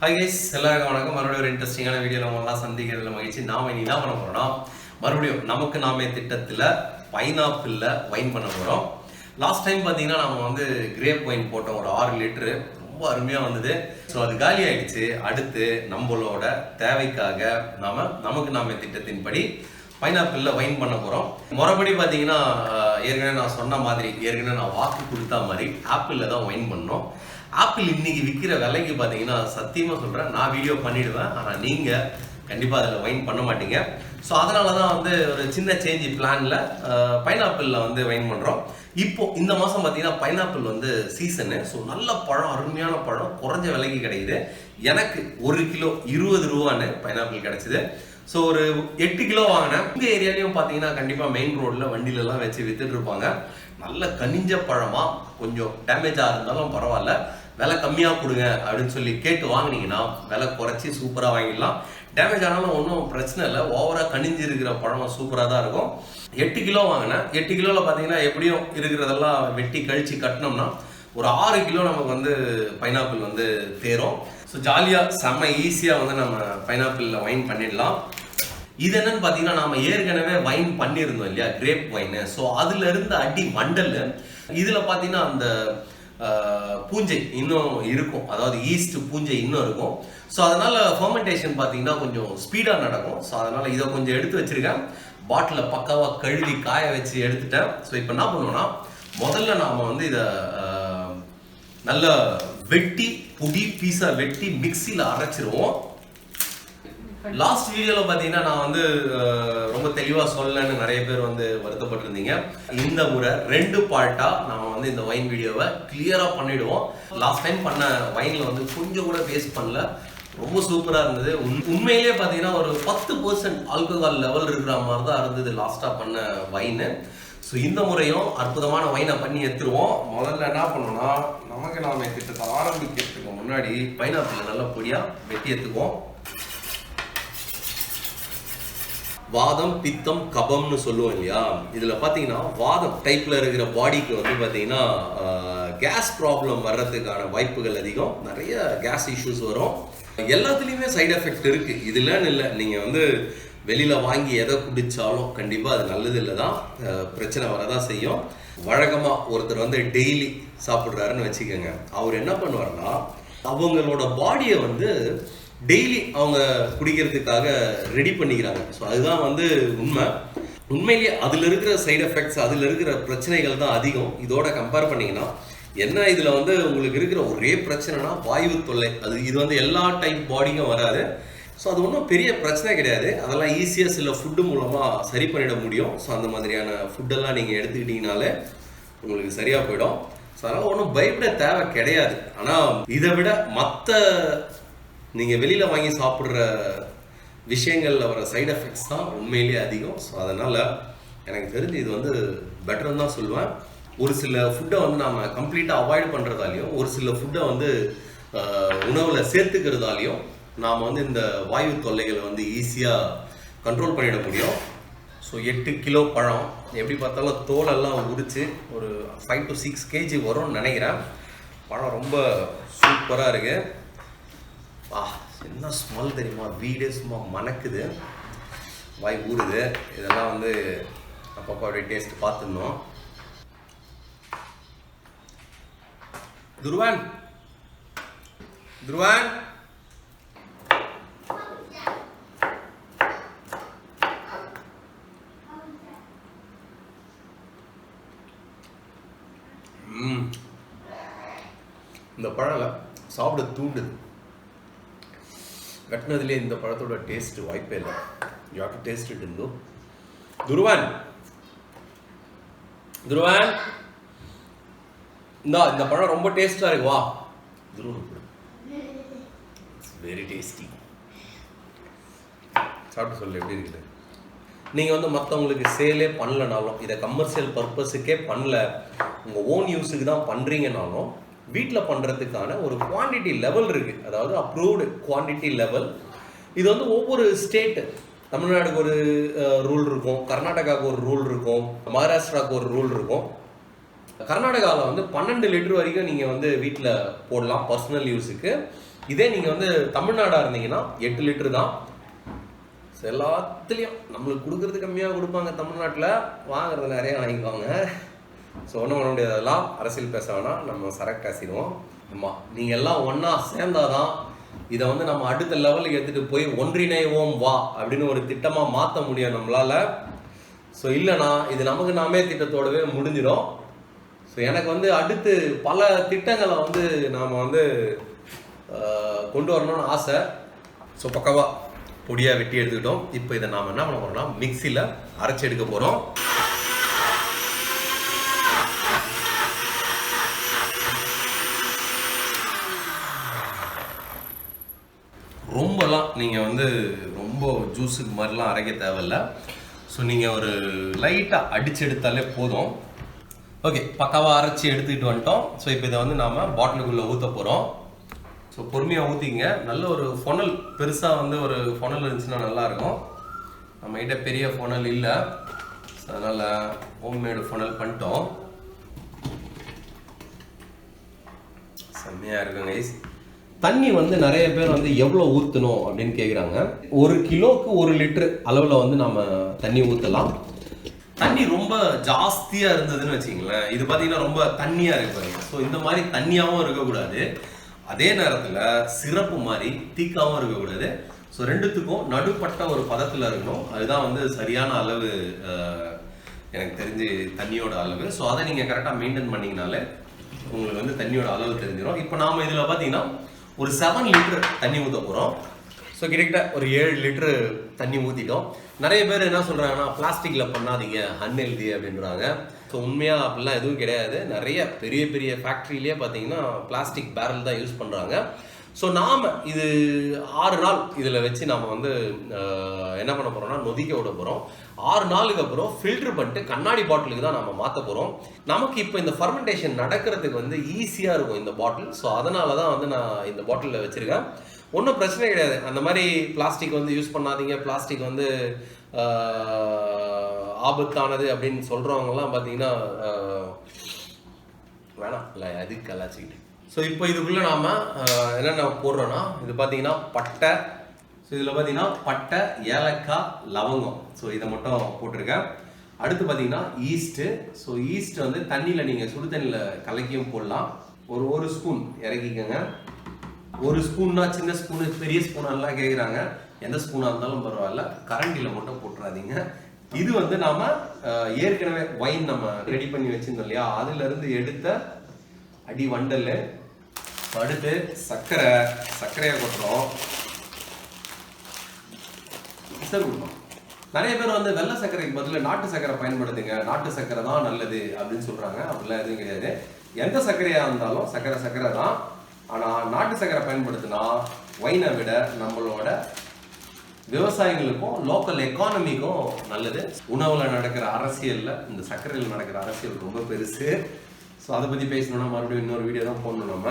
Hi guys, எல்லாருக்கும் வணக்கம். மறுபடியும் ஒரு இன்ட்ரெஸ்டிங்கான வீடியோவில் நம்மளாம் சந்திக்கிறதுல மகிழ்ச்சி. நாம் இனி என்ன பண்ண போகிறோம்னா, மறுபடியும் நமக்கு நாமே திட்டத்தில் பைனாப்பிளில் வைன் பண்ண போகிறோம். லாஸ்ட் டைம் பார்த்தீங்கன்னா நம்ம வந்து கிரேப் வைன் போட்டோம், ஒரு 6 லிட்டரு. ரொம்ப அருமையாக வந்தது. ஸோ அது காலி ஆயிடுச்சு. அடுத்து நம்மளோட தேவைக்காக நமக்கு நாமே திட்டத்தின்படி பைனாப்பிளில் வைன் பண்ண போகிறோம். முறைப்படி பார்த்தீங்கன்னா ஏற்கனவே நான் சொன்ன மாதிரி, ஏற்கனவே நான் வாக்கு கொடுத்தா மாதிரி ஆப்பிளில் தான் வைன் பண்ணோம். ஆப்பிள் இன்னைக்கு விற்கிற விலைக்கு பார்த்தீங்கன்னா சத்தியமாக சொல்கிறேன், நான் வீடியோ பண்ணிவிடுவேன், ஆனால் நீங்கள் கண்டிப்பாக அதில் வைன் பண்ண மாட்டீங்க. ஸோ அதனால தான் வந்து ஒரு சின்ன சேஞ்ச் பிளானில் பைனாப்பிளில் வந்து வைன் பண்ணுறோம். இப்போது இந்த மாதம் பார்த்தீங்கன்னா பைனாப்பிள் வந்து சீசனு. ஸோ நல்ல பழம், அருமையான பழம், குறைஞ்ச விலைக்கு கிடைக்குது. எனக்கு 1 கிலோ 20 ரூபான்னு பைனாப்பிள் கிடச்சிது. ஸோ ஒரு 8 கிலோ வாங்கினேன். உங்கள் ஏரியாலையும் பார்த்தீங்கன்னா கண்டிப்பாக மெயின் ரோடில் வண்டியிலலாம் வச்சு வித்துட்டு இருப்பாங்க. நல்ல கனிஞ்ச பழமாக, கொஞ்சம் டேமேஜாக இருந்தாலும் பரவாயில்ல, விலை கம்மியாக கொடுங்க அப்படின்னு சொல்லி கேட்டு வாங்கினீங்கன்னா விலை குறைச்சி சூப்பராக வாங்கிடலாம். டேமேஜ் ஆனாலும் ஒன்றும் பிரச்சனை இல்லை, ஓவராக கனிஞ்சு இருக்கிற பழம் சூப்பராக தான் இருக்கும். 8 கிலோ வாங்கினேன். 8 கிலோவில் பார்த்தீங்கன்னா எப்படியும் இருக்கிறதெல்லாம் வெட்டி கழித்து கட்டினோம்னா ஒரு 6 கிலோ நமக்கு வந்து பைனாப்பிள் வந்து தேரும். ஸோ ஜாலியாக செம்ம ஈஸியாக வந்து நம்ம பைனாப்பிளில் வைன் பண்ணிடலாம். இது என்னன்னு பார்த்தீங்கன்னா, நாம் ஏற்கனவே வைன் பண்ணியிருந்தோம் இல்லையா, கிரேப் வைனு. ஸோ அதில் இருந்த அடி மண்டல் இதில் பார்த்தீங்கன்னா அந்த பூஞ்சை இன்னும் இருக்கும், அதாவது ஈஸ்ட் பூஞ்சை இன்னும் இருக்கும். ஸோ அதனால் ஃபர்மெண்டேஷன் பார்த்தீங்கன்னா கொஞ்சம் ஸ்பீடாக நடக்கும். ஸோ அதனால் இதை கொஞ்சம் எடுத்து வச்சுருக்கேன். பாட்டிலை பக்காவாக கழுவி காய வச்சு எடுத்துட்டேன். ஸோ இப்போ என்ன பண்ணுவோம்னா, முதல்ல நாம் வந்து இதை நல்லா வெட்டி பொடி பீஸாக வெட்டி மிக்சியில் அரைச்சிருவோம். லாஸ்ட் வீடியோவில் பார்த்தீங்கன்னா நான் வந்து ரொம்ப தெளிவாக சொல்லலன்னு நிறைய பேர் வந்து வருத்தப்பட்டிருந்தீங்க. இந்த முறை 2 பார்ட்டாக நம்ம வந்து இந்த வைன் வீடியோவை கிளியராக பண்ணிவிடுவோம். லாஸ்ட் டைம் பண்ண வைனில் வந்து கொஞ்சம் கூட வேஸ்ட் பண்ணல, ரொம்ப சூப்பராக இருந்தது. உண்மையிலே பார்த்தீங்கன்னா ஒரு 10% ஆல்கஹால் லெவல் இருக்கிற மாதிரி தான் இருந்தது லாஸ்ட்டாக பண்ண வைனு. ஸோ இந்த முறையும் அற்புதமான வைனை பண்ணி எடுத்துருவோம். முதல்ல என்ன பண்ணோம்னா, நமக்கு நாம திட்டத்தை ஆரம்பிக்கிறதுக்கு முன்னாடி பைனாப்பிள் நல்லா பொடியாக வெட்டி எடுத்துக்குவோம். வாதம், பித்தம், கபம்னு சொல்லுவோம் இல்லையா, இதில் பார்த்தீங்கன்னா வாதம் டைப்பில் இருக்கிற பாடிக்கு வந்து பார்த்தீங்கன்னா கேஸ் ப்ராப்ளம் வர்றதுக்கான வாய்ப்புகள் அதிகம். நிறைய கேஸ் இஷ்யூஸ் வரும். எல்லாத்துலேயுமே சைடு எஃபெக்ட் இருக்குது, இதுலன்னு இல்லை. நீங்கள் வந்து வெளியில் வாங்கி எதை குடித்தாலும் கண்டிப்பாக அது நல்லது இல்லை தான், பிரச்சனை வரதான் செய்யும். வழக்கமாக ஒருத்தர் வந்து டெய்லி சாப்பிட்றாருன்னு வச்சுக்கோங்க, அவர் என்ன பண்ணுவார்னா, அவங்களோட பாடியை வந்து டெய்லி அவங்க குடிக்கிறதுக்காக ரெடி பண்ணிக்கிறாங்க. ஸோ அதுதான் வந்து உண்மையிலேயே அதில் இருக்கிற சைடு எஃபெக்ட்ஸ், அதில் இருக்கிற பிரச்சனைகள் தான் அதிகம். இதோட கம்பேர் பண்ணிங்கன்னா என்ன, இதில் வந்து உங்களுக்கு இருக்கிற ஒரே பிரச்சனைனா வாயு தொல்லை. இது வந்து எல்லா டைப் பாடிக்கும் வராது. ஸோ அது ஒன்றும் பெரிய பிரச்சனை கிடையாது. அதெல்லாம் ஈஸியாக சில ஃபுட்டு மூலமாக சரி பண்ணிட முடியும். ஸோ அந்த மாதிரியான ஃபுட்டெல்லாம் நீங்கள் எடுத்துக்கிட்டீங்கனாலே உங்களுக்கு சரியாக போயிடும். ஸோ அதனால் ஒன்றும் பயப்பட தேவை கிடையாது. ஆனால் இதை விட மற்ற நீங்கள் வெளியில் வாங்கி சாப்பிட்ற விஷயங்களில் வர சைடு எஃபெக்ட்ஸ் தான் உண்மையிலேயே அதிகம். ஸோ அதனால் எனக்கு தெரிஞ்சு இது வந்து பெட்டர்னு தான் சொல்லுவேன். ஒரு சில ஃபுட்டை வந்து நாம் கம்ப்ளீட்டாக அவாய்ட் பண்ணுறதாலையும், ஒரு சில ஃபுட்டை வந்து உணவில் சேர்த்துக்கிறதாலையும் நாம் வந்து இந்த வாயு தொல்லைகளை வந்து ஈஸியாக கண்ட்ரோல் பண்ணிட முடியும். ஸோ 8 கிலோ பழம் எப்படி பார்த்தாலும் தோலெல்லாம் உரித்து ஒரு 5 to 6 kg வரும்னு நினைக்கிறேன். பழம் ரொம்ப சூப்பராக இருக்குது. என்ன ஸ்மெல் தெரியுமா, வீடே சும்மா மணக்குது, வாய் ஊறுது. இதெல்லாம் வந்து அப்பப்போ அப்படியே டேஸ்ட் பார்த்துருந்தோம். துருவான் துருவான் இந்த பழம்ல சாப்பிட தூண்டுது. கட்டினதுலேயே இந்த பழத்தோட டேஸ்ட் வாய்ப்பே இல்லை. You have to taste it in. துருவான் துருவான் இந்த பழம் ரொம்ப டேஸ்டாக இருக்கு, வா துருவன். It's very tasty. சாப்பிட்டு சொல்லு எப்படி இருக்குது. நீங்கள் வந்து மற்றவங்களுக்கு சேலே பண்ணலனாலும், இதை கமர்ஷியல் பர்பஸுக்கே பண்ணல, உங்கள் ஓன் யூஸுக்கு தான் பண்ணுறீங்கனாலும், வீட்டில் பண்ணுறதுக்கான ஒரு குவான்டிட்டி லெவல் இருக்குது. அதாவது அப்ரூவ்டு குவான்டிட்டி லெவல். இது வந்து ஒவ்வொரு ஸ்டேட்டு, தமிழ்நாடுக்கு ஒரு ரூல் இருக்கும், கர்நாடகாவுக்கு ஒரு ரூல் இருக்கும், மகாராஷ்டிராவுக்கு ஒரு ரூல் இருக்கும். கர்நாடகாவில் வந்து 12 லிட்டர் வரைக்கும் நீங்கள் வந்து வீட்டில் போடலாம் பர்சனல் யூஸுக்கு. இதே நீங்கள் வந்து தமிழ்நாடாக இருந்தீங்கன்னா 8 லிட்டர் தான். எல்லாத்துலேயும் நம்மளுக்கு கொடுக்குறது கம்மியாக கொடுப்பாங்க, தமிழ்நாட்டில் வாங்குறது நிறைய வாங்கிக்குவாங்க. ஸோ ஒன்றும் பண்ண முடியாது, அதெல்லாம் அரசியல் பேச வேணாம், நம்ம சரக்கு பேசிடுவோம். ஆமாம், நீங்கள் எல்லாம் ஒன்றா சேர்ந்தாதான் இதை வந்து நம்ம அடுத்த லெவலுக்கு எடுத்துகிட்டு போய் ஒன்றிணைவோம் வா அப்படின்னு ஒரு திட்டமாக மாற்ற முடியும் நம்மளால். ஸோ இல்லைனா இது நமக்கு நாமே திட்டத்தோடவே முடிஞ்சிடும். ஸோ எனக்கு வந்து அடுத்து பல திட்டங்களை வந்து நாம் வந்து கொண்டு வரணும்னு ஆசை. ஸோ பக்கவா பொடியாக வெட்டி எடுத்துக்கிட்டோம். இப்போ இதை நாம் என்ன பண்ண போகிறோம்னா மிக்சியில் அரைச்சி எடுக்க போகிறோம். ரொம்பலாம் நீங்கள் வந்து ரொம்ப ஜூஸுக்கு மாதிரிலாம் அரைக்க தேவையில்லை. ஸோ நீங்கள் ஒரு லைட்டாக அடித்து எடுத்தாலே போதும். ஓகே, பக்காவாக அரைச்சி எடுத்துக்கிட்டு வந்துட்டோம். ஸோ இப்போ இதை வந்து நாம் பாட்டிலுக்குள்ளே ஊற்ற போகிறோம். ஸோ பொறுமையாக ஊற்றிங்க. நல்ல ஒரு ஃபொனல், பெருசாக வந்து ஒரு ஃபொனல் இருந்துச்சுன்னா நல்லாயிருக்கும். நம்மகிட்ட பெரிய ஃபொனல் இல்லை, ஸோ அதனால் ஹோம்மேடு ஃபொனல் பண்ணிட்டோம். செம்மையாக இருக்கும் கைஸ். தண்ணி வந்து நிறைய பேர் வந்து எவ்வளோ ஊற்றணும் அப்படின்னு கேட்குறாங்க. 1 கிலோவுக்கு 1 லிட்டரு அளவில் வந்து நம்ம தண்ணி ஊற்றலாம். தண்ணி ரொம்ப ஜாஸ்தியாக இருந்ததுன்னு வச்சிங்களேன், இது பார்த்தீங்கன்னா ரொம்ப தண்ணியாக இருக்கு பாருங்க. ஸோ இந்த மாதிரி தண்ணியாகவும் இருக்கக்கூடாது, அதே நேரத்தில் சிறப்பு மாதிரி தீக்காகவும் இருக்கக்கூடாது. ஸோ ரெண்டுத்துக்கும் நடுப்பட்ட ஒரு பதத்தில் இருக்கணும். அதுதான் வந்து சரியான அளவு, எனக்கு தெரிஞ்சு தண்ணியோட அளவு. ஸோ அதை நீங்கள் கரெக்டாக மெயின்டைன் பண்ணிங்கனாலே உங்களுக்கு வந்து தண்ணியோட அளவு தெரிஞ்சிடும். இப்போ நாம் இதில் பார்த்தீங்கன்னா ஒரு 7 லிட்டர் தண்ணி ஊற்ற போகிறோம். ஸோ கிட்டத்தட்ட ஒரு 7 லிட்டரு தண்ணி ஊற்றிட்டோம். நிறைய பேர் என்ன சொல்கிறாங்கன்னா பிளாஸ்டிக்கில் பண்ணாதீங்க, அன்ஹெல்தி அப்படின்றாங்க. ஸோ உண்மையாக அப்படிலாம் எதுவும் கிடையாது. நிறைய பெரிய பெரிய ஃபேக்ட்ரியிலே பார்த்தீங்கன்னா பிளாஸ்டிக் பேரல் தான் யூஸ் பண்ணுறாங்க. ஸோ நாம் இது 6 நாள் இதில் வச்சு நாம் வந்து என்ன பண்ண போகிறோம்னா நொதிக்க விட போகிறோம். 6 நாளுக்கு அப்புறம் ஃபில்டர் பண்ணிட்டு கண்ணாடி பாட்டிலுக்கு தான் நம்ம மாற்ற போகிறோம். நமக்கு இப்போ இந்த ஃபர்மெண்டேஷன் நடக்கிறதுக்கு வந்து ஈஸியாக இருக்கும் இந்த பாட்டில். ஸோ அதனால தான் வந்து நான் இந்த பாட்டிலில் வச்சுருக்கேன். ஒன்றும் பிரச்சனை கிடையாது. அந்த மாதிரி பிளாஸ்டிக் வந்து யூஸ் பண்ணாதீங்க, பிளாஸ்டிக் வந்து ஆபத்தானது அப்படின்னு சொல்கிறவங்கலாம் பார்த்தீங்கன்னா வேணாம் இல்லை, அது கலாச்சிக்கிட்டு. ஸோ இப்போ இதுக்குள்ளே நாம் என்னென்ன போடுறோன்னா, இது பார்த்தீங்கன்னா பட்டை. ஸோ இதில் பார்த்தீங்கன்னா பட்டை, ஏலக்காய், லவங்கம். ஸோ இதை மட்டும் போட்டிருக்கேன். அடுத்து பார்த்தீங்கன்னா ஈஸ்ட்டு. ஸோ ஈஸ்ட் வந்து தண்ணியில் நீங்கள் சுடு தண்ணியில் கலக்கியும் போடலாம். ஒரு ஸ்பூன் இறக்கிக்கோங்க. 1 ஸ்பூன்னா சின்ன ஸ்பூனு, பெரிய ஸ்பூனெல்லாம் கேட்குறாங்க. எந்த ஸ்பூனாக இருந்தாலும் பரவாயில்ல, கரண்டியில் மட்டும் போட்டுறாதீங்க. இது வந்து நாம் ஏற்கனவே வைன் நம்ம ரெடி பண்ணி வச்சுருந்தோம் இல்லையா, அதுலேருந்து எடுத்த அடி வண்டல். அடுத்து சர்க்கரையை கொட்டுறோம். சார் கொடுப்போம். நிறைய பேர் வந்து வெள்ளை சர்க்கரைக்கு பதில் நாட்டு சர்க்கரை பயன்படுத்துங்க, நாட்டு சர்க்கரை தான் நல்லது அப்படின்னு சொல்கிறாங்க. அப்படிலாம் எதுவும் கிடையாது. எந்த சர்க்கரையாக இருந்தாலும் சர்க்கரை தான். ஆனால் நாட்டு சர்க்கரை பயன்படுத்தினா ஒயினை விட நம்மளோட விவசாயிகளுக்கும் லோக்கல் எக்கானமிக்கும் நல்லது. உணவில் நடக்கிற அரசியலில் இந்த சர்க்கரையில் நடக்கிற அரசியல் ரொம்ப பெருசு. ஸோ அதை பற்றி பேசணுன்னா மறுபடியும் இன்னொரு வீடியோ தான் போடணும் நம்ம.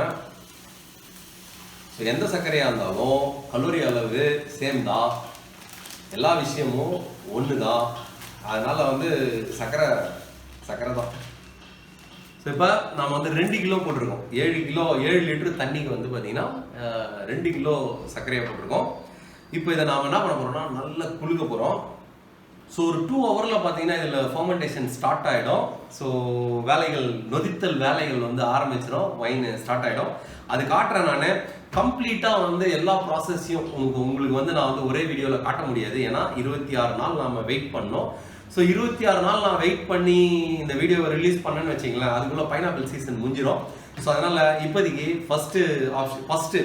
ஸோ எந்த சர்க்கரையாக இருந்தாலும் கலோரி அளவு சேம் தான், எல்லா விஷயமும் ஒன்று தான். அதனால் வந்து சர்க்கரை தான். ஸோ இப்போ நம்ம வந்து 2 கிலோ போட்டிருக்கோம். 7 லிட்டரு தண்ணிக்கு வந்து பார்த்தீங்கன்னா 2 கிலோ சர்க்கரையை போட்டிருக்கோம். இப்போ இதை நாம் என்ன பண்ண போகிறோம்னா நல்லா குலுக்க போகிறோம். ஸோ ஒரு 2 ஹவரில் பார்த்தீங்கன்னா இதில் ஃபர்மெண்டேஷன் ஸ்டார்ட் ஆகிடும். ஸோ நொதித்தல் வேலைகள் வந்து ஆரம்பிச்சிடும், வைன் ஸ்டார்ட் ஆகிடும். அது காட்டுறேன் நான். கம்ப்ளீட்டாக வந்து எல்லா ப்ராசஸையும் உங்களுக்கு வந்து நான் வந்து ஒரே வீடியோவில் காட்ட முடியாது. ஏன்னா 26 நாள் நம்ம வெயிட் பண்ணோம். ஸோ 26 நாள் நான் வெயிட் பண்ணி இந்த வீடியோவை ரிலீஸ் பண்ணேன்னு வச்சிங்களேன், அதுக்குள்ளே பைனாப்பிள் சீசன் முடிஞ்சிடும். ஸோ அதனால் இப்போதைக்கு ஃபஸ்ட்டு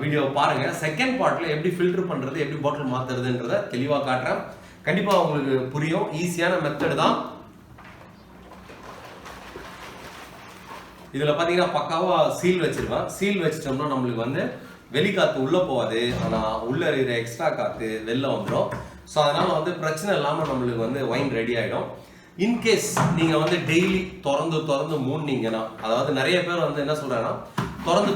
வீடியோ பாருங்கள். செகண்ட் பார்ட்டில் எப்படி ஃபில்டர் பண்ணுறது, எப்படி பாட்டில் மாற்றுறதுன்றதை தெளிவாக காட்டுறேன். கண்டிப்பாக உங்களுக்கு புரியும். ஈஸியான மெத்தட் தான். இதில் பார்த்தீங்கன்னா பக்காவாக சீல் வச்சுருவேன். சீல் வச்சிட்டோம்னா நம்மளுக்கு வந்து வெளிக்காற்று உள்ளே போகாது, ஆனால் உள்ளே இருக்கிற எக்ஸ்ட்ரா காற்று வெளில வந்துடும். ஸோ அதனால் வந்து பிரச்சனை இல்லாமல் நம்மளுக்கு வந்து ஒயின் ரெடி ஆகிடும். இன்கேஸ் நீங்கள் வந்து டெய்லி திறந்து மூடினீங்கன்னா, அதாவது நிறைய பேர் வந்து என்ன சொல்கிறாங்கன்னா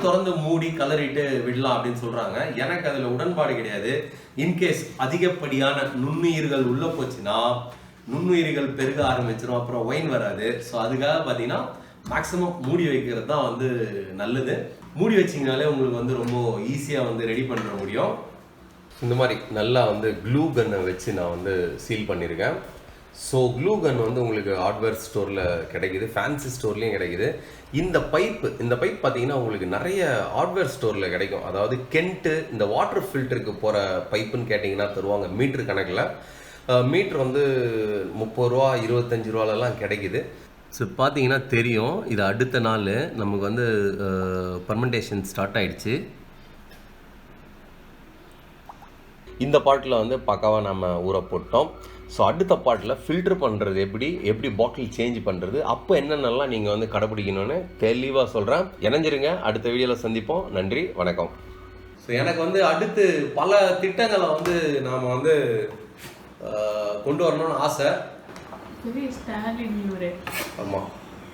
திறந்து மூடி கலரிட்டு விடலாம் அப்படின்னு சொல்கிறாங்க. எனக்கு அதில் உடன்பாடு கிடையாது. இன்கேஸ் அதிகப்படியான நுண்ணுயிர்கள் உள்ளே போச்சுன்னா நுண்ணுயிர்கள் பெருக ஆரம்பிச்சிடும், அப்புறம் ஒயின் வராது. ஸோ அதுக்காக பார்த்தீங்கன்னா மேக்ஸிமம் மூடி வைக்கிறது தான் வந்து நல்லது. மூடி வச்சிங்கனாலே உங்களுக்கு வந்து ரொம்ப ஈஸியாக வந்து ரெடி பண்ண முடியும். இந்த மாதிரி நல்லா வந்து க்ளூ கன்னை வச்சு நான் வந்து சீல் பண்ணியிருக்கேன். ஸோ க்ளூ கன் வந்து உங்களுக்கு ஹார்ட்வேர் ஸ்டோரில் கிடைக்குது, ஃபேன்சி ஸ்டோர்லேயும் கிடைக்குது. இந்த பைப் பார்த்தீங்கன்னா உங்களுக்கு நிறைய ஹார்ட்வேர் ஸ்டோரில் கிடைக்கும். அதாவது கென்ட்டு இந்த வாட்டர் ஃபில்டருக்கு போகிற பைப்புன்னு கேட்டிங்கன்னா தருவாங்க மீட்ரு கணக்கில். மீட்ரு வந்து 30 ரூபா 25 ரூபாலலாம் கிடைக்குது. ஸோ பார்த்தீங்கன்னா தெரியும், இது அடுத்த நாள் நமக்கு வந்து பர்மெண்டேஷன் ஸ்டார்ட் ஆகிடுச்சு. இந்த பாட்டில் வந்து பக்காவாக நம்ம ஊற போட்டோம். ஸோ அடுத்த பாட்டில் ஃபில்டர் பண்ணுறது எப்படி பாட்டில் சேஞ்ச் பண்ணுறது, அப்போ என்னென்னலாம் நீங்கள் வந்து கடைப்பிடிக்கணும்னு தெளிவாக சொல்கிறேன். இணைஞ்சிருங்க, அடுத்த வீடியோவில் சந்திப்போம். நன்றி, வணக்கம். ஸோ எனக்கு வந்து அடுத்து பல திட்டங்களை வந்து நாம் வந்து கொண்டு வரணும்னு ஆசை. ஆமாம்.